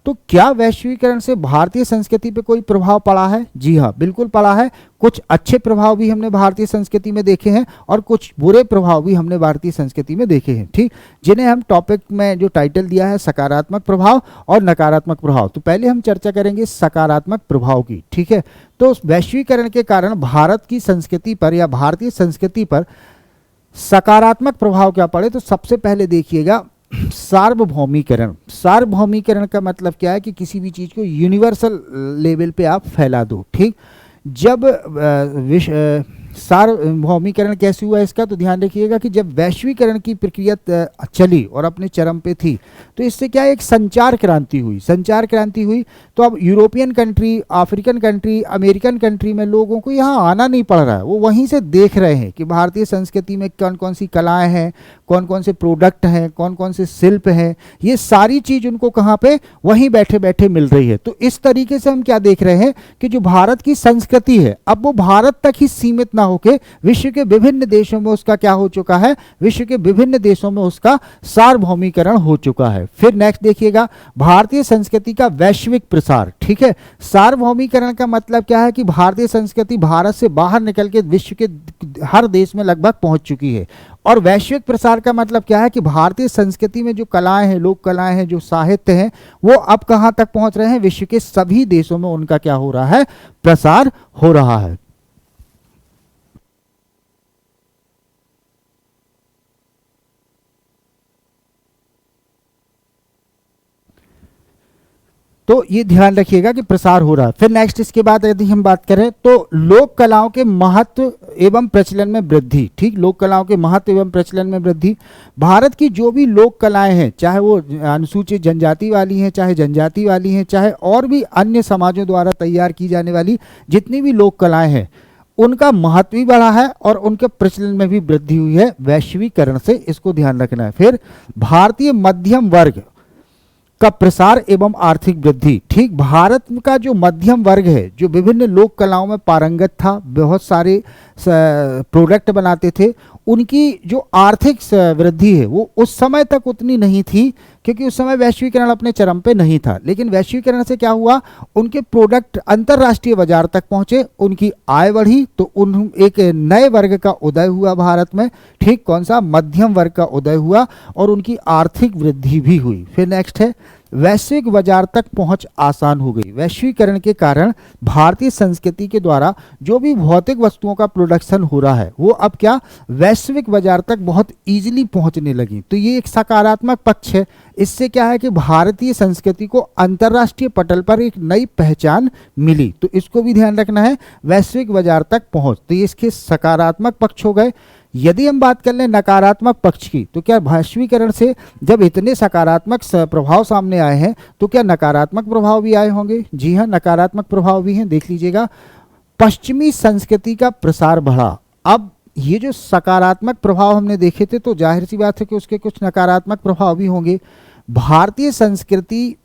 तो क्या वैश्वीकरण से भारतीय संस्कृति पे कोई प्रभाव पड़ा है? जी हाँ, बिल्कुल पड़ा है। कुछ अच्छे प्रभाव भी हमने भारतीय संस्कृति में देखे हैं और कुछ बुरे प्रभाव भी हमने भारतीय संस्कृति में देखे हैं। ठीक, जिन्हें हम टॉपिक में जो टाइटल दिया है सकारात्मक प्रभाव और नकारात्मक प्रभाव। तो पहले हम चर्चा करेंगे सकारात्मक प्रभाव की। ठीक है, तो वैश्वीकरण के कारण भारत की संस्कृति पर या भारतीय संस्कृति पर सकारात्मक प्रभाव क्या पड़े, तो सबसे पहले देखिएगा सार्वभौमीकरण। सार्वभौमीकरण का मतलब क्या है कि किसी भी चीज को यूनिवर्सल लेवल पे आप फैला दो। ठीक, जब सार्वभौमीकरण कैसे हुआ इसका, तो ध्यान रखिएगा कि जब वैश्वीकरण की प्रक्रिया चली और अपने चरम पे थी, तो इससे क्या है, एक संचार क्रांति हुई। संचार क्रांति हुई तो अब European country, African country, American country में लोगों को यहाँ आना नहीं पड़ रहा है। वो वहीं से देख रहे हैं कि भारतीय संस्कृति में कौन कौन सी कलाएं हैं, कौन कौन से प्रोडक्ट हैं, कौन कौन से शिल्प हैं, ये सारी चीज उनको कहाँ पे, वहीं बैठे बैठे मिल रही है। तो इस तरीके से हम क्या देख रहे हैं कि जो भारत की संस्कृति है, अब वो भारत तक ही सीमित ना होके विश्व के विभिन्न देशों में उसका क्या हो चुका है, विश्व के विभिन्न देशों में उसका सार्वभौमीकरण हो चुका है। फिर नेक्स्ट देखिएगा, भारतीय संस्कृति का वैश्विक प्रसार। ठीक है, सार्वभौमीकरण का मतलब क्या है कि भारतीय संस्कृति भारत से बाहर निकल के विश्व के हर देश में लगभग पहुंच चुकी है। और वैश्विक प्रसार का मतलब क्या है कि भारतीय संस्कृति में जो कलाएं हैं, लोक कलाएं हैं, जो साहित्य हैं, वो अब कहां तक पहुंच रहे हैं, विश्व के सभी देशों में उनका क्या हो रहा है, प्रसार हो रहा है। तो ये ध्यान रखिएगा कि प्रसार हो रहा है। फिर नेक्स्ट इसके बाद यदि हम बात करें तो लोक कलाओं के महत्व एवं प्रचलन में वृद्धि। ठीक, लोक कलाओं के महत्व एवं प्रचलन में वृद्धि। भारत की जो भी लोक कलाएं हैं, चाहे वो अनुसूचित जनजाति वाली हैं, चाहे जनजाति वाली हैं, चाहे और भी अन्य समाजों द्वारा तैयार की जाने वाली जितनी भी लोक कलाएं हैं, उनका महत्व भी बढ़ा है और उनके प्रचलन में भी वृद्धि हुई है वैश्वीकरण से। इसको ध्यान रखना है। फिर भारतीय मध्यम वर्ग का प्रसार एवं आर्थिक वृद्धि। ठीक, भारत का जो मध्यम वर्ग है, जो विभिन्न लोक कलाओं में पारंगत था, बहुत सारे प्रोडक्ट बनाते थे, उनकी जो आर्थिक वृद्धि है वो उस समय तक उतनी नहीं थी, क्योंकि उस समय वैश्वीकरण अपने चरम पे नहीं था। लेकिन वैश्वीकरण से क्या हुआ, उनके प्रोडक्ट अंतर्राष्ट्रीय बाजार तक पहुंचे, उनकी आय बढ़ी, तो उन एक नए वर्ग का उदय हुआ भारत में। ठीक, कौन सा, मध्यम वर्ग का उदय हुआ और उनकी आर्थिक वृद्धि भी हुई। फिर नेक्स्ट है, वैश्विक बाजार तक पहुंच आसान हो गई। वैश्वीकरण के कारण भारतीय संस्कृति के द्वारा जो भी भौतिक वस्तुओं का प्रोडक्शन हो रहा है, वो अब क्या, वैश्विक बाजार तक बहुत इजीली पहुंचने लगी। तो ये एक सकारात्मक पक्ष है। इससे क्या है कि भारतीय संस्कृति को अंतर्राष्ट्रीय पटल पर एक नई पहचान मिली। तो इसको भी ध्यान रखना है, वैश्विक बाजार तक पहुंच। तो ये इसके सकारात्मक पक्ष हो गए। यदि हम बात कर लें नकारात्मक पक्ष की, तो क्या वैश्वीकरण से जब इतने सकारात्मक प्रभाव सामने आए हैं, तो क्या नकारात्मक प्रभाव भी आए होंगे? जी हाँ, नकारात्मक प्रभाव भी हैं। देख लीजिएगा, पश्चिमी संस्कृति का प्रसार बढ़ा। अब ये जो सकारात्मक प्रभाव हमने देखे थे, तो जाहिर सी बात है कि उसके कुछ नकारात्मक प्रभाव भी होंगे। भारतीय संस्कृति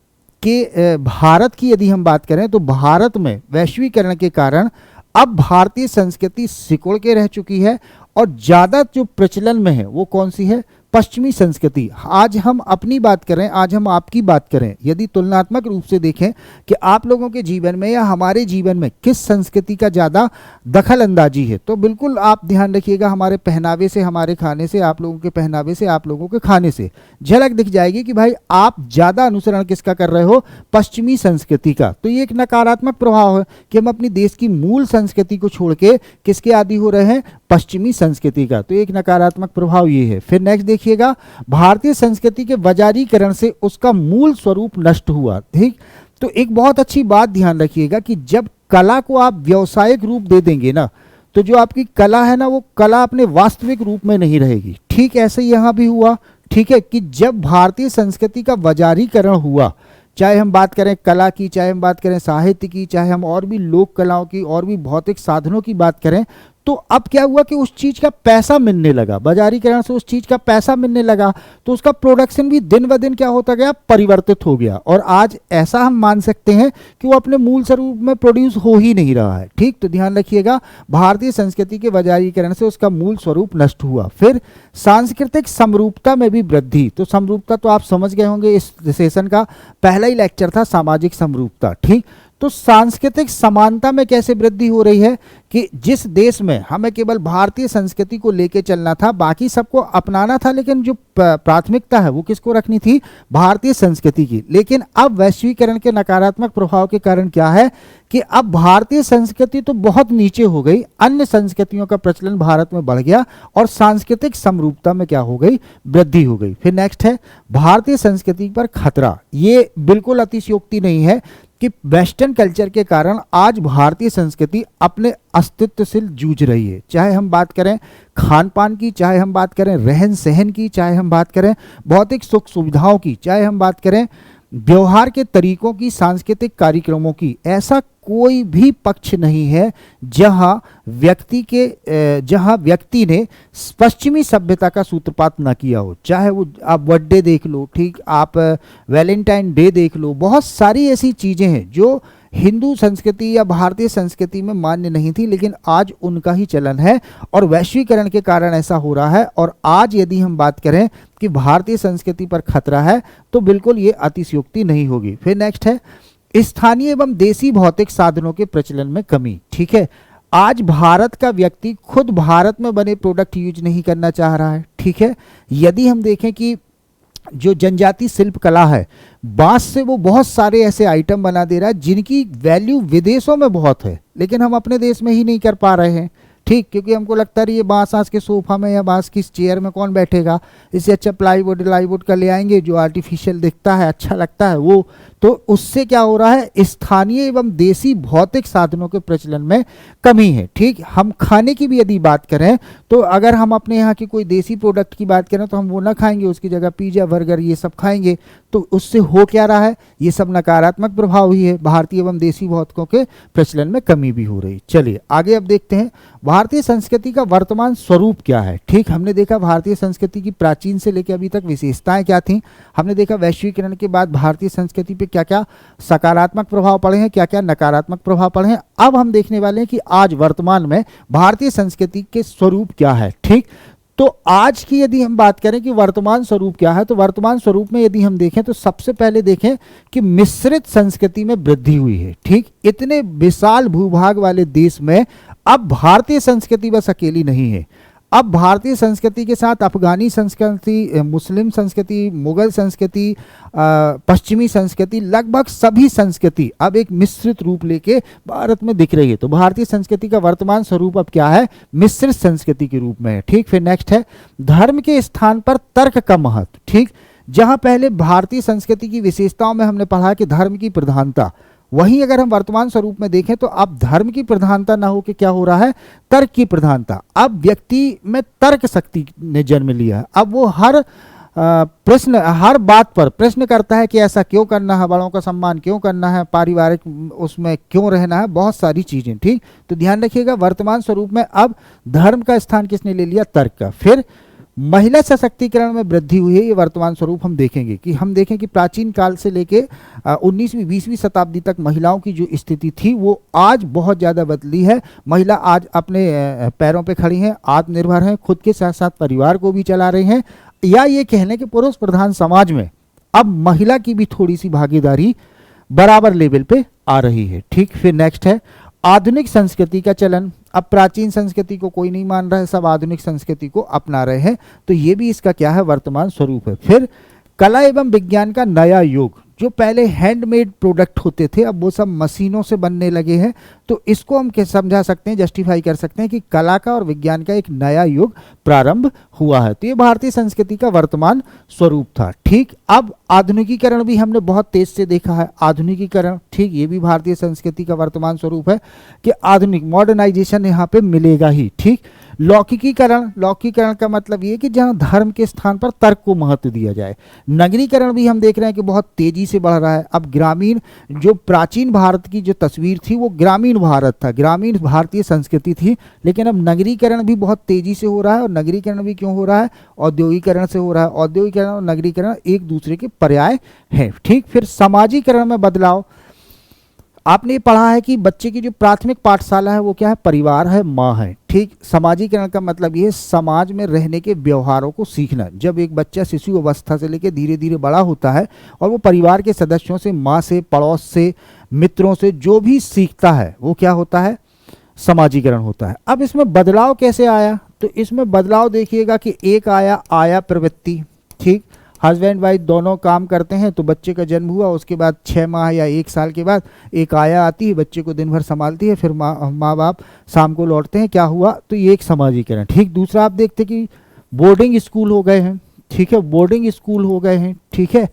के भारत की यदि हम बात करें, तो भारत में वैश्वीकरण के कारण अब भारतीय संस्कृति सिकुड़ के रह चुकी है और ज़्यादा जो प्रचलन में है वो कौन सी है, पश्चिमी संस्कृति। आज हम अपनी बात करें, आज हम आपकी बात करें, यदि तुलनात्मक रूप से देखें कि आप लोगों के जीवन में या हमारे जीवन में किस संस्कृति का ज़्यादा दखल अंदाजी है, तो बिल्कुल आप ध्यान रखिएगा, हमारे पहनावे से, हमारे खाने से, आप लोगों के पहनावे से, आप लोगों के खाने से झलक दिख जाएगी कि भाई आप ज़्यादा अनुसरण किसका कर रहे हो, पश्चिमी संस्कृति का। तो ये एक नकारात्मक प्रभाव है कि हम अपनी देश की मूल संस्कृति को छोड़ के किसके आदी हो रहे हैं, पश्चिमी संस्कृति का। तो एक नकारात्मक प्रभाव ये है। फिर नेक्स्ट देखिएगा, भारतीय संस्कृति के बाजारीकरण से उसका मूल स्वरूप नष्ट हुआ। ठीक, तो एक बहुत अच्छी बात ध्यान रखिएगा कि जब कला को आप व्यावसायिक रूप दे देंगे ना, तो जो आपकी कला है ना, वो कला अपने वास्तविक रूप में नहीं रहेगी। ठीक, ऐसे यहां भी हुआ। ठीक है, कि जब भारतीय संस्कृति का बाजारीकरण हुआ, चाहे हम बात करें कला की, चाहे हम बात करें साहित्य की, चाहे हम और भी लोक कलाओं की, और भी भौतिक साधनों की बात करें, तो अब क्या हुआ कि उस चीज का पैसा मिलने लगा, बाजारीकरण से उस चीज का पैसा मिलने लगा, तो उसका प्रोडक्शन भी दिन ब दिन क्या होता गया, परिवर्तित हो गया। और आज ऐसा हम मान सकते हैं कि वो अपने मूल स्वरूप में प्रोड्यूस हो ही नहीं रहा है। ठीक, तो ध्यान रखिएगा, भारतीय संस्कृति के बाजारीकरण से उसका मूल स्वरूप नष्ट हुआ। फिर सांस्कृतिक समरूपता में भी वृद्धि। तो समरूपता तो आप समझ गए होंगे, इस सेशन का पहला ही लेक्चर था सामाजिक समरूपता। ठीक, तो सांस्कृतिक समानता में कैसे वृद्धि हो रही है कि जिस देश में हमें केवल भारतीय संस्कृति को लेके चलना था, बाकी सबको अपनाना था, लेकिन जो प्राथमिकता है वो किसको रखनी थी, भारतीय संस्कृति की। लेकिन अब वैश्वीकरण के नकारात्मक प्रभाव के कारण क्या है कि अब भारतीय संस्कृति तो बहुत नीचे हो गई, अन्य संस्कृतियों का प्रचलन भारत में बढ़ गया और सांस्कृतिक समरूपता में क्या हो गई, वृद्धि हो गई। फिर नेक्स्ट है भारतीय संस्कृति पर खतरा। ये बिल्कुल अतिशयोक्ति नहीं है कि वेस्टर्न कल्चर के कारण आज भारतीय संस्कृति अपने अस्तित्व से जूझ रही है। चाहे हम बात करें खान पान की, चाहे हम बात करें रहन सहन की, चाहे हम बात करें भौतिक सुख सुविधाओं की, चाहे हम बात करें व्यवहार के तरीकों की, सांस्कृतिक कार्यक्रमों की, ऐसा कोई भी पक्ष नहीं है जहां व्यक्ति ने पश्चिमी सभ्यता का सूत्रपात न किया हो। चाहे वो आप बर्थडे देख लो, ठीक, आप वैलेंटाइन डे देख लो, बहुत सारी ऐसी चीजें हैं जो हिंदू संस्कृति या भारतीय संस्कृति में मान्य नहीं थी, लेकिन आज उनका ही चलन है और वैश्वीकरण के कारण ऐसा हो रहा है। और आज यदि हम बात करें कि भारतीय संस्कृति पर खतरा है तो बिल्कुल ये अतिशयोक्ति नहीं होगी। फिर नेक्स्ट है स्थानीय एवं देसी भौतिक साधनों के प्रचलन में कमी। ठीक है, आज भारत का व्यक्ति खुद भारत में बने प्रोडक्ट यूज नहीं करना चाह रहा है। ठीक है, यदि हम देखें कि जो जनजाति शिल्प कला है, बांस से वो बहुत सारे ऐसे आइटम बना दे रहा है जिनकी वैल्यू विदेशों में बहुत है, लेकिन हम अपने देश में ही नहीं कर पा रहे हैं। ठीक, क्योंकि हमको लगता है ये बांस के सोफा में या बांस की चेयर में कौन बैठेगा, इससे अच्छा प्लाईवुड का ले आएंगे जो आर्टिफिशियल दिखता है, अच्छा लगता है वो। तो उससे क्या हो रहा है, स्थानीय एवं देसी भौतिक साधनों के प्रचलन में कमी है। ठीक, हम खाने की भी यदि बात करें तो अगर हम अपने यहाँ की कोई देसी प्रोडक्ट की बात करें तो हम वो ना खाएंगे, उसकी जगह पिज्जा बर्गर ये सब खाएंगे। तो उससे हो क्या रहा है, ये सब नकारात्मक प्रभाव ही है, भारतीय एवं देसी भौतिकों के प्रचलन में कमी भी हो रही। चलिए आगे अब देखते हैं भारतीय संस्कृति का वर्तमान स्वरूप क्या है। ठीक, हमने देखा भारतीय संस्कृति की प्राचीन से लेकर अभी तक विशेषताएं क्या थी, हमने देखा वैश्वीकरण के बाद भारतीय संस्कृति पे क्या क्या सकारात्मक प्रभाव पड़े हैं, क्या क्या नकारात्मक प्रभाव पड़े हैं। अब हम देखने वाले हैं कि आज वर्तमान में भारतीय संस्कृति के स्वरूप क्या है। ठीक, तो आज की यदि हम बात करें कि वर्तमान स्वरूप क्या है, तो वर्तमान स्वरूप में यदि हम देखें तो सबसे पहले देखें कि मिश्रित संस्कृति में वृद्धि हुई है। ठीक, इतने विशाल भूभाग वाले देश में अब भारतीय संस्कृति बस अकेली नहीं है, अब भारतीय संस्कृति के साथ अफगानी संस्कृति, मुस्लिम संस्कृति, मुगल संस्कृति, पश्चिमी संस्कृति, लगभग सभी संस्कृति अब एक मिश्रित रूप लेके भारत में दिख रही है। तो भारतीय संस्कृति का वर्तमान स्वरूप अब क्या है, मिश्रित संस्कृति के रूप में है। ठीक, फिर नेक्स्ट है धर्म के स्थान पर तर्क का महत्व। ठीक, जहां पहले भारतीय संस्कृति की विशेषताओं में हमने पढ़ा कि धर्म की प्रधानता, वहीं अगर हम वर्तमान स्वरूप में देखें तो अब धर्म की प्रधानता ना हो के क्या हो रहा है, तर्क की प्रधानता। अब व्यक्ति में तर्क शक्ति ने जन्म लिया है, अब वो हर बात पर प्रश्न करता है कि ऐसा क्यों करना है, बड़ों का सम्मान क्यों करना है, पारिवारिक उसमें क्यों रहना है, बहुत सारी चीजें। ठीक, तो ध्यान रखिएगा वर्तमान स्वरूप में अब धर्म का स्थान किसने ले लिया, तर्क का। फिर महिला सशक्तिकरण में वृद्धि हुई है, ये वर्तमान स्वरूप हम देखेंगे कि हम देखें कि प्राचीन काल से लेके 19वीं 20वीं शताब्दी तक महिलाओं की जो स्थिति थी वो आज बहुत ज़्यादा बदली है। महिला आज अपने पैरों पे खड़ी हैं, आत्मनिर्भर हैं, खुद के साथ साथ परिवार को भी चला रही हैं, या ये कहने के पुरुष प्रधान समाज में अब महिला की भी थोड़ी सी भागीदारी बराबर लेवल पे आ रही है। ठीक, फिर नेक्स्ट है आधुनिक संस्कृति का चलन। अब प्राचीन संस्कृति को कोई नहीं मान रहा है, सब आधुनिक संस्कृति को अपना रहे हैं, तो ये भी इसका क्या है, वर्तमान स्वरूप है। फिर कला एवं विज्ञान का नया युग, जो पहले हैंडमेड प्रोडक्ट होते थे अब वो सब मशीनों से बनने लगे हैं, तो इसको हम समझा सकते हैं, जस्टिफाई कर सकते हैं कि कला का और विज्ञान का एक नया युग प्रारंभ हुआ है। तो ये भारतीय संस्कृति का वर्तमान स्वरूप था। ठीक, अब आधुनिकीकरण भी हमने बहुत तेज से देखा है, आधुनिकीकरण। ठीक, ये भी भारतीय संस्कृति का वर्तमान स्वरूप है कि आधुनिक मॉडर्नाइजेशन यहाँ पे मिलेगा ही। ठीक, लौकिकीकरण का मतलब ये कि जहां धर्म के स्थान पर तर्क को महत्व दिया जाए। नगरीकरण भी हम देख रहे हैं कि बहुत तेजी से बढ़ रहा है। अब ग्रामीण, जो प्राचीन भारत की जो तस्वीर थी वो ग्रामीण भारत था, ग्रामीण भारतीय संस्कृति थी, लेकिन अब नगरीकरण भी बहुत तेजी से हो रहा है। और नगरीकरण भी क्यों हो रहा है, औद्योगिकरण से हो रहा है। औद्योगिकरण और नगरीकरण एक दूसरे के पर्याय हैं। ठीक, फिर समाजीकरण में बदलाव। आपने पढ़ा है कि बच्चे की जो प्राथमिक पाठशाला है वो क्या है, परिवार है, माँ है। ठीक, समाजीकरण का मतलब ये है समाज में रहने के व्यवहारों को सीखना। जब एक बच्चा शिशु अवस्था से लेकर धीरे धीरे बड़ा होता है और वो परिवार के सदस्यों से, माँ से, पड़ोस से, मित्रों से जो भी सीखता है वो क्या होता है, समाजीकरण होता है। अब इसमें बदलाव कैसे आया, तो इसमें बदलाव देखिएगा कि एक आया प्रवृत्ति। ठीक, हस्बैंड वाइफ दोनों काम करते हैं तो बच्चे का जन्म हुआ, उसके बाद 6 माह या 1 साल के बाद एक आया आती है, बच्चे को दिन भर संभालती है, फिर माँ बाप शाम को लौटते हैं, क्या हुआ, तो ये एक समाजीकरण। ठीक, दूसरा आप देखते कि बोर्डिंग स्कूल हो गए हैं। ठीक है, बोर्डिंग स्कूल हो गए हैं। ठीक है,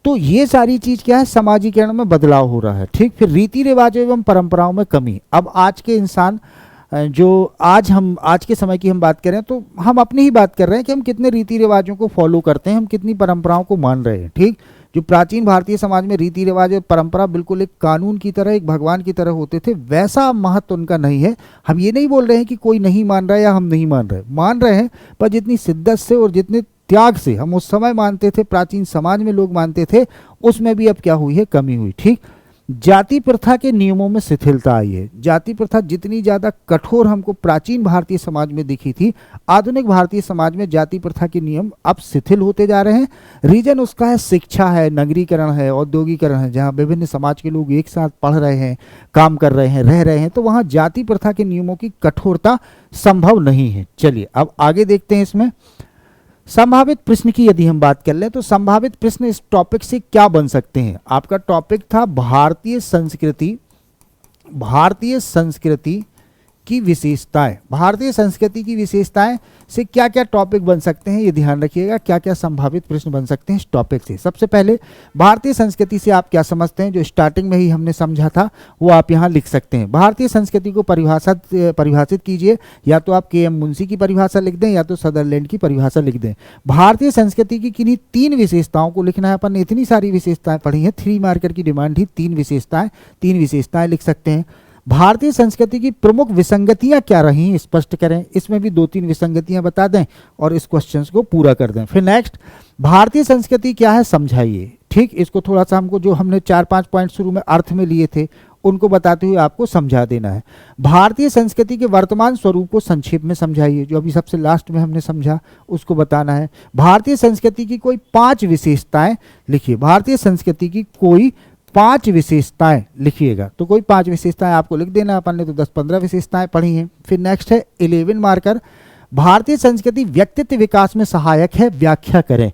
तो ये सारी चीज क्या है, समाजीकरण में बदलाव हो रहा है। ठीक, फिर रीति रिवाजों एवं परंपराओं में कमी। अब आज के इंसान जो आज के समय की हम बात करें तो हम अपनी ही बात कर रहे हैं कि हम कितने रीति रिवाजों को फॉलो करते हैं, हम कितनी परंपराओं को मान रहे हैं। ठीक, जो प्राचीन भारतीय समाज में रीति रिवाज और परंपरा बिल्कुल एक कानून की तरह, एक भगवान की तरह होते थे, वैसा महत्व उनका नहीं है। हम ये नहीं बोल रहे हैं कि कोई नहीं मान रहा है या हम नहीं मान रहे हैं, पर जितनी शिद्दत से और जितने त्याग से हम उस समय मानते थे, प्राचीन समाज में लोग मानते थे, उसमें भी अब क्या हुई है, कमी हुई। ठीक, जाति प्रथा के नियमों में शिथिलता आई है। जाति प्रथा जितनी ज्यादा कठोर हमको प्राचीन भारतीय समाज में दिखी थी, आधुनिक भारतीय समाज में जाति प्रथा के नियम अब शिथिल होते जा रहे हैं। रीजन उसका है शिक्षा है, नगरीकरण है, औद्योगिकरण है, जहां विभिन्न समाज के लोग एक साथ पढ़ रहे हैं, काम कर रहे हैं, रह रहे हैं, तो वहां जाति प्रथा के नियमों की कठोरता संभव नहीं है। चलिए अब आगे देखते हैं। इसमें संभावित प्रश्न की यदि हम बात कर लें तो संभावित प्रश्न इस टॉपिक से क्या बन सकते हैं। आपका टॉपिक था भारतीय संस्कृति की विशेषताएं। भारतीय संस्कृति की विशेषताएं से क्या क्या टॉपिक बन सकते हैं, ये ध्यान रखिएगा, क्या क्या संभावित प्रश्न बन सकते हैं इस टॉपिक से। सबसे पहले भारतीय संस्कृति से आप क्या समझते हैं, जो स्टार्टिंग में ही हमने समझा था वो आप यहाँ लिख सकते हैं। भारतीय संस्कृति को परिभाषित कीजिए, या तो आप के एम मुंशी की परिभाषा लिख दें या तो सदरलैंड की परिभाषा लिख दें। भारतीय संस्कृति की किन्हीं 3 विशेषताओं को लिखना है। अपन ने इतनी सारी विशेषताएं पढ़ी हैं, 3 मार्कर की डिमांड ही 3 विशेषताएं लिख सकते हैं। भारतीय संस्कृति की प्रमुख विसंगतियां क्या रही, स्पष्ट करें। इसमें भी 2-3 विसंगतियां बता दें और इस क्वेश्चन को पूरा कर दें। फिर नेक्स्ट, भारतीय संस्कृति क्या है समझाइए। ठीक, इसको थोड़ा सा हमको जो हमने 4-5 पॉइंट शुरू में अर्थ में लिए थे उनको बताते हुए आपको समझा देना है। भारतीय संस्कृति के वर्तमान स्वरूप को संक्षेप में समझाइए, जो अभी सबसे लास्ट में हमने समझा उसको बताना है। भारतीय संस्कृति की कोई 5 विशेषताएं लिखिए। भारतीय संस्कृति की कोई 5 विशेषताएं लिखिएगा, तो कोई 5 विशेषताएं आपको लिख देना। अपन ने तो 10-15 विशेषताएं पढ़ी हैं। फिर नेक्स्ट है 11 मार्कर, भारतीय संस्कृति व्यक्तित्व विकास में सहायक है, व्याख्या करें।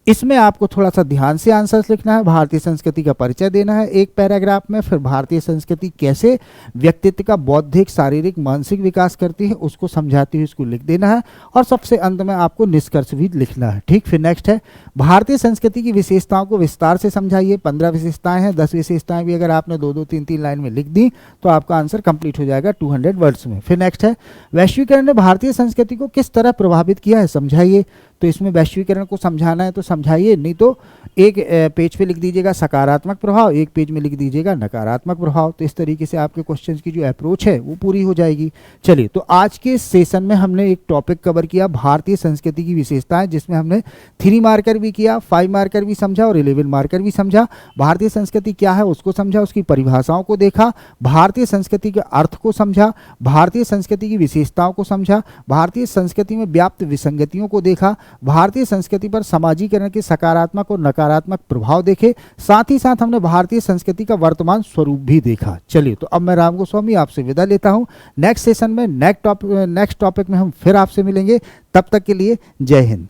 इसमें आपको थोड़ा सा ध्यान से आंसर्स लिखना है। भारतीय संस्कृति का परिचय देना है एक पैराग्राफ में, फिर भारतीय संस्कृति कैसे व्यक्तित्व का बौद्धिक, शारीरिक, मानसिक विकास करती है उसको समझाती हुई इसको लिख देना है, और सबसे अंत में आपको निष्कर्ष भी लिखना है। ठीक, फिर नेक्स्ट है भारतीय संस्कृति की विशेषताओं को विस्तार से समझाइए। 15 विशेषताएं हैं, 10 विशेषताएं भी अगर आपने 2-2, 3-3 लाइन में लिख दी तो आपका आंसर कंप्लीट हो जाएगा 200 वर्ड्स में। फिर नेक्स्ट है वैश्वीकरण ने भारतीय संस्कृति को किस तरह प्रभावित किया है, समझाइए। तो इसमें वैश्वीकरण को समझाना है तो समझाइए, नहीं तो एक पेज पे लिख दीजिएगा सकारात्मक प्रभाव, एक पेज में लिख दीजिएगा नकारात्मक प्रभाव। तो इस तरीके से आपके क्वेश्चंस की जो अप्रोच है वो पूरी हो जाएगी। चलिए, तो आज के सेशन में हमने एक टॉपिक कवर किया, भारतीय संस्कृति की विशेषताएं, जिसमें हमने 3 मार्कर भी किया, 5 मार्कर भी समझा और 11 मार्कर भी समझा। भारतीय संस्कृति क्या है उसको समझा, उसकी परिभाषाओं को देखा, भारतीय संस्कृति के अर्थ को समझा, भारतीय संस्कृति की विशेषताओं को समझा, भारतीय संस्कृति में व्याप्त विसंगतियों को देखा, भारतीय संस्कृति पर समाजीकरण के सकारात्मक और नकारात्मक प्रभाव देखे, साथ ही साथ हमने भारतीय संस्कृति का वर्तमान स्वरूप भी देखा। चलिए, तो अब मैं राम गोस्वामी आपसे विदा लेता हूं। नेक्स्ट सेशन में नेक्स्ट टॉपिक में हम फिर आपसे मिलेंगे। तब तक के लिए जय हिंद।